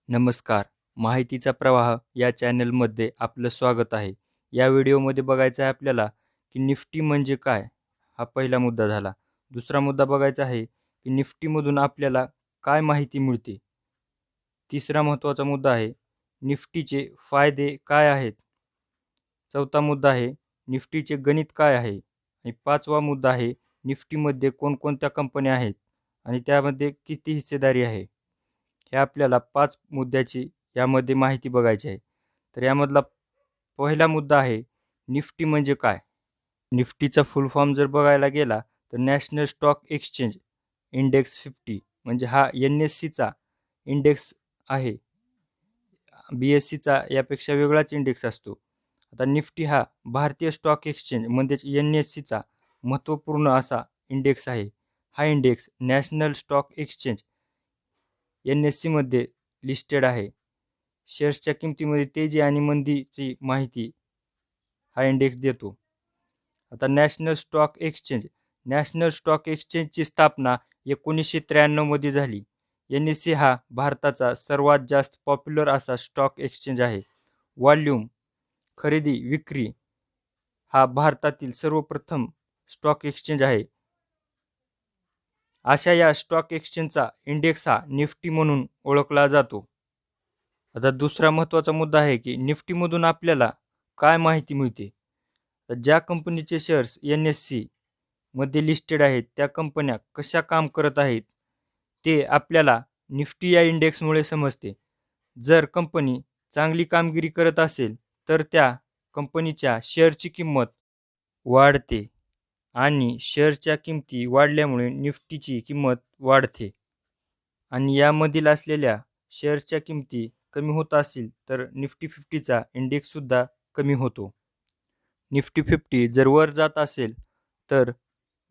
नमस्कार. माहितीचा प्रवाह या चॅनलमध्ये आपलं स्वागत आहे. या व्हिडिओमध्ये बघायचं आहे आपल्याला की निफ्टी म्हणजे काय? हा पहिला मुद्दा झाला. दुसरा मुद्दा बघायचा आहे की निफ्टीमधून आपल्याला काय माहिती मिळते? तिसरा महत्त्वाचा मुद्दा आहे निफ्टीचे फायदे काय आहेत? चौथा मुद्दा आहे निफ्टीचे गणित काय आहे? आणि पाचवा मुद्दा आहे निफ्टीमध्ये कोणकोणत्या कंपन्या आहेत आणि त्यामध्ये किती हिस्सेदारी आहे? हे आपल्याला 5 मुद्द्याची यामध्ये माहिती बघायची आहे. तर यामधला पहिला मुद्दा आहे निफ्टी म्हणजे काय? निफ्टीचा फुल फॉर्म जर बघायला गेला तर नॅशनल स्टॉक एक्सचेंज इंडेक्स 50 म्हणजे हा NSEचा इंडेक्स आहे. BSEचा यापेक्षा वेगळाच इंडेक्स असतो. आता निफ्टी हा भारतीय स्टॉक एक्सचेंज म्हणजेच NSEचा महत्त्वपूर्ण असा इंडेक्स आहे. हा इंडेक्स नॅशनल स्टॉक एक्सचेंज NSEमध्ये लिस्टेड आहे. शेअर्सच्या किमतीमध्ये तेजी आणि मंदीची माहिती हा इंडेक्स देतो. आता नॅशनल स्टॉक एक्सचेंजची स्थापना 1993 मध्ये झाली. NSE हा भारताचा सर्वात जास्त पॉप्युलर असा स्टॉक एक्सचेंज आहे. व्हॉल्यूम, खरेदी, विक्री हा भारतातील सर्वप्रथम स्टॉक एक्सचेंज आहे. अशा या स्टॉक एक्सचेंजचा इंडेक्स हा निफ्टी म्हणून ओळखला जातो. आता दुसरा महत्त्वाचा मुद्दा आहे की निफ्टीमधून आपल्याला काय माहिती मिळते? तर ज्या कंपनीचे शेअर्स NSE मध्ये लिस्टेड आहेत त्या कंपन्या कशा काम करत आहेत ते आपल्याला निफ्टी या इंडेक्समुळे समजते. जर कंपनी चांगली कामगिरी करत असेल तर त्या कंपनीच्या शेअरची किंमत वाढते आणि शेअरच्या किमती वाढल्यामुळे निफ्टीची किंमत वाढते आणि यामधील असलेल्या शेअर्सच्या किमती कमी होत असतील तर निफ्टी 50चा इंडेक्ससुद्धा कमी होतो. निफ्टी 50 जर वर जात असेल तर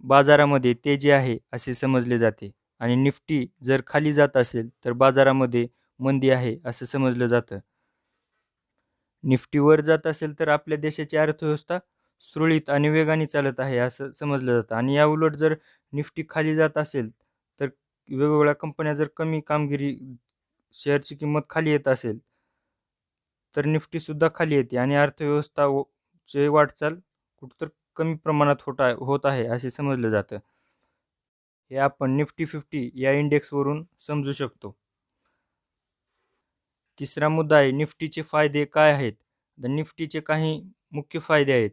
बाजारामध्ये तेजी आहे असे समजले जाते आणि निफ्टी जर खाली जात असेल तर बाजारामध्ये मंदी आहे असं समजलं जातं. निफ्टी वर जात असेल तर आपल्या देशाची अर्थव्यवस्था सुरळीत आणि वेगाने चालत आहे असं समजलं जातं आणि याउलट जर निफ्टी खाली जात असेल तर वेगवेगळ्या कंपन्या जर कमी कामगिरी शेअरची किंमत खाली येत असेल तर निफ्टीसुद्धा खाली येते आणि अर्थव्यवस्था ची वाटचाल कुठंतर कमी प्रमाणात होत आहे असे समजलं जातं. हे आपण निफ्टी 50 या इंडेक्सवरून समजू शकतो. तिसरा मुद्दा आहे निफ्टीचे फायदे काय आहेत? तर निफ्टीचे काही मुख्य फायदे आहेत.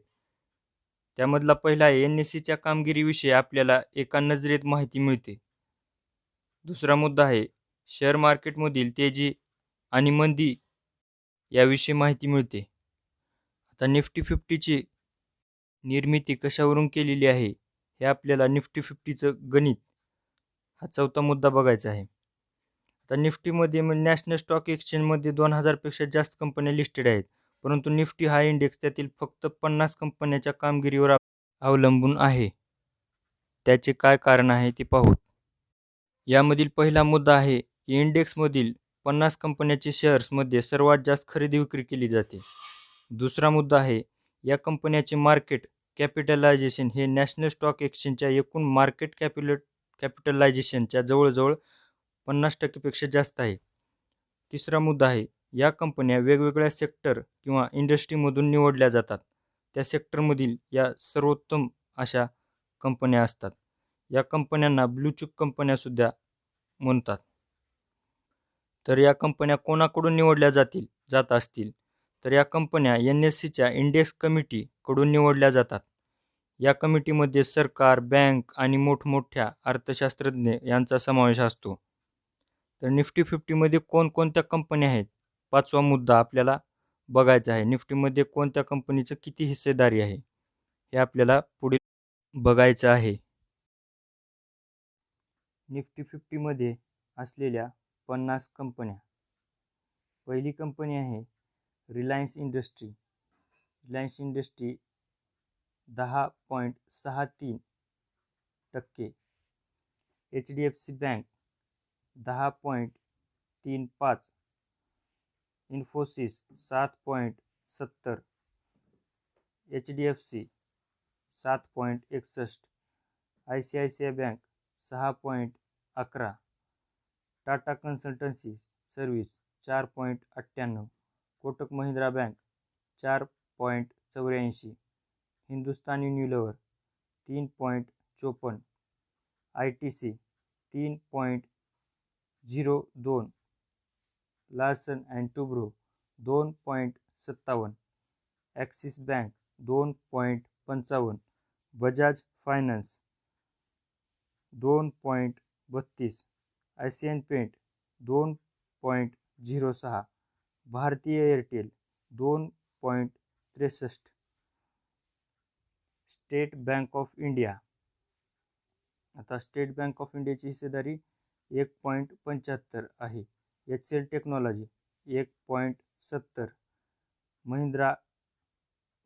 त्यामधला पहिला आहे NSEच्या कामगिरीविषयी आपल्याला एका नजरेत माहिती मिळते. दुसरा मुद्दा आहे शेअर मार्केटमधील तेजी आणि मंदी याविषयी माहिती मिळते. आता निफ्टी 50ची निर्मिती कशावरून केलेली आहे हे आपल्याला निफ्टी 50चं गणित हा चौथा मुद्दा बघायचा आहे. आता निफ्टीमध्ये नॅशनल स्टॉक एक्सचेंजमध्ये 2000 पेक्षा जास्त कंपन्या लिस्टेड आहेत. परंतु निफ्टी हा इंडेक्स त्यातील फक्त 50 कंपन्यांच्या कामगिरीवर अवलंबून आहे. त्याचे काय कारण आहे ते पाहू. यामधील पहिला मुद्दा आहे की इंडेक्समधील 50 कंपन्यांचे शेअर्समध्ये सर्वात जास्त खरेदी विक्री केली जाते. दुसरा मुद्दा आहे या कंपन्याचे मार्केट कॅपिटलायझेशन हे नॅशनल स्टॉक एक्सचेंजच्या एकूण मार्केट कॅपिटलायझेशनच्या जवळजवळ 50% पेक्षा जास्त आहे. तिसरा मुद्दा आहे या कंपन्या वेगवेगळ्या सेक्टर किंवा इंडस्ट्रीमधून निवडल्या जातात. त्या सेक्टरमधील या सर्वोत्तम अशा कंपन्या असतात. या कंपन्यांना ब्लू चिप कंपन्यासुद्धा म्हणतात. तर या कंपन्या कोणाकडून निवडल्या जात असतील तर या कंपन्या NSEच्या इंडेक्स कमिटीकडून निवडल्या जातात. या कमिटीमध्ये सरकार, बँक आणि मोठमोठ्या अर्थशास्त्रज्ञ यांचा समावेश असतो. तर निफ्टी 50मध्ये कोणकोणत्या कंपन्या आहेत? पाचवा मुद्दा आपल्याला बघायचा आहे. निफ्टीमध्ये कोणत्या कंपनीचं किती हिस्सेदारी आहे? हे आपल्याला पुढे बघायचं आहे. निफ्टी 50मध्ये असलेल्या 50 कंपन्या. पहिली कंपनी आहे Reliance industry. Reliance industry 10.63%. HDFC bank 10.35%. Infosys 7.70%. HDFC 7.61%. ICICI bank 6.11%. Tata consultancy service 4.98, Kotak Mahindra bank 4.84, Hindustan Unilever 3.54, ITC 3.02, Larsen and Toubro 2.57, Axis bank 2.55, Bajaj finance 2.32, Asian paint 2.06, भारतीय Airtel 2.63, state bank of India, आता स्टेट बँक ऑफ इंडियाची हिस्सेदारी 1.75 आहे. HCL technology 1.70, Mahindra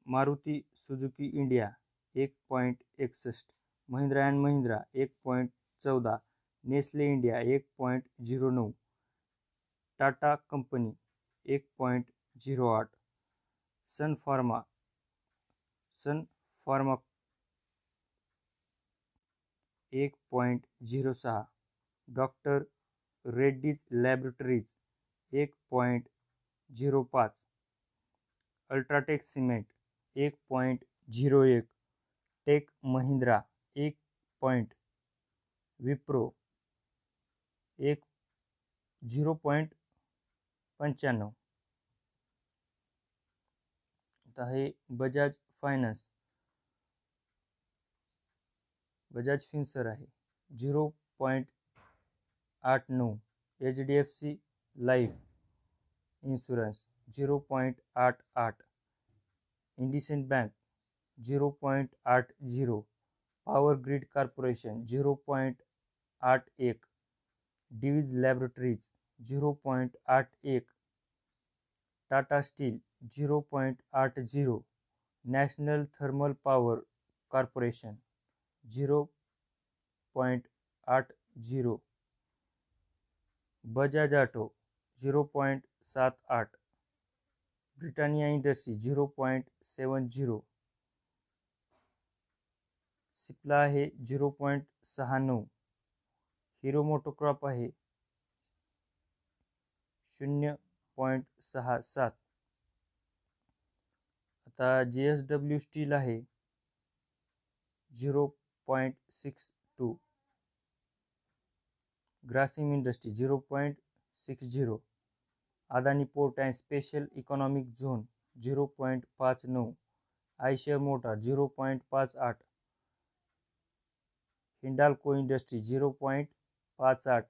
Maruti Suzuki India 1.61, Mahindra and Mahindra 1.14, Nestle India 1.09, Tata company 1.08, Sun Pharma 1.06, doctor Reddy's laboratories 1.05, UltraTech cement 1.01, टेक महिंद्रा 1. विप्रो 0.95. आता हे Bajaj finance, Bajaj फिन्सर आहे 0.89, HDFC life insurance 0.88, IndusInd bank 0.80, power grid corporation 0.81, Divi's laboratories 0.81, Tata steel 0.80, national thermal power corporation 0.80, Bajaj auto 0.78, Britannia industry 0.70, Cipla आहे 0.69, hero मोटोक्रॉप आहे 0.67, आता JSW steel आहे 0.62, Grasim industry 0.60, Adani port and special economic zone 0.59, Eicher motor 0.58, Hindalco industry 0.58,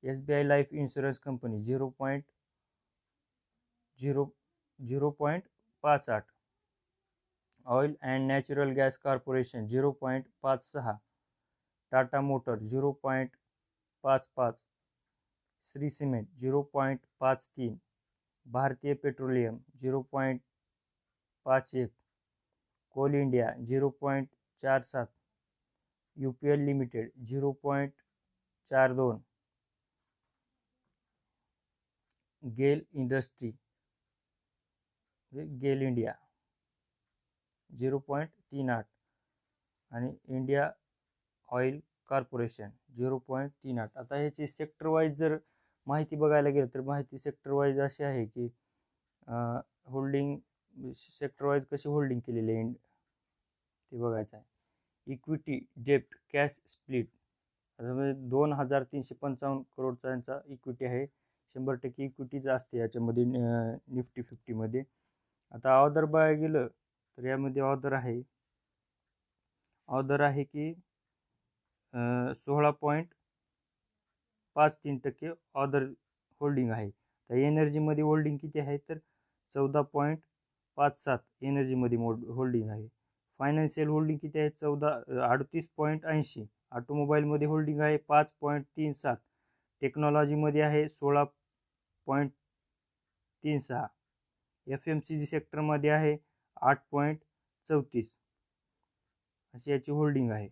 SBI life insurance company 0.58, oil and natural gas corporation 0.56, Tata motor 0.55, Shree cement 0.53, भारतीय petroleum 0.51, coal India 0.47, UPL limited 0.42, GAIL industry गेल India 0.38 आणि India oil corporation 0.38. आता ह्याची sector wise जर माहिती बघायला गेलं तर माहिती सेक्टर वाईज अशी आहे की होल्डिंग सेक्टर वाईज कशी होल्डिंग केलेली आहे ते बघायचं आहे. इक्विटी डेप्ट कॅश स्प्लिट, त्याच्यामध्ये 2,355 करोडचा यांचा इक्विटी आहे. 100% इक्विटीच असते याच्यामध्ये निफ्टी 50मध्ये. आता ऑर्डर बघायला गेलं तर यामध्ये ऑर्डर आहे की 16.53% ऑर्डर होल्डिंग आहे. तर एनर्जीमध्ये होल्डिंग किती आहे तर 14.57 एनर्जीमध्ये होल्डिंग आहे. फायनान्शियल होल्डिंग किती आहे 38.80. ऑटोमोबाईलमध्ये होल्डिंग आहे 5.37. टेक्नॉलॉजीमध्ये आहे 16.36. FMCG सेक्टरमध्ये आहे 8.34 अशी याची होल्डिंग आहे.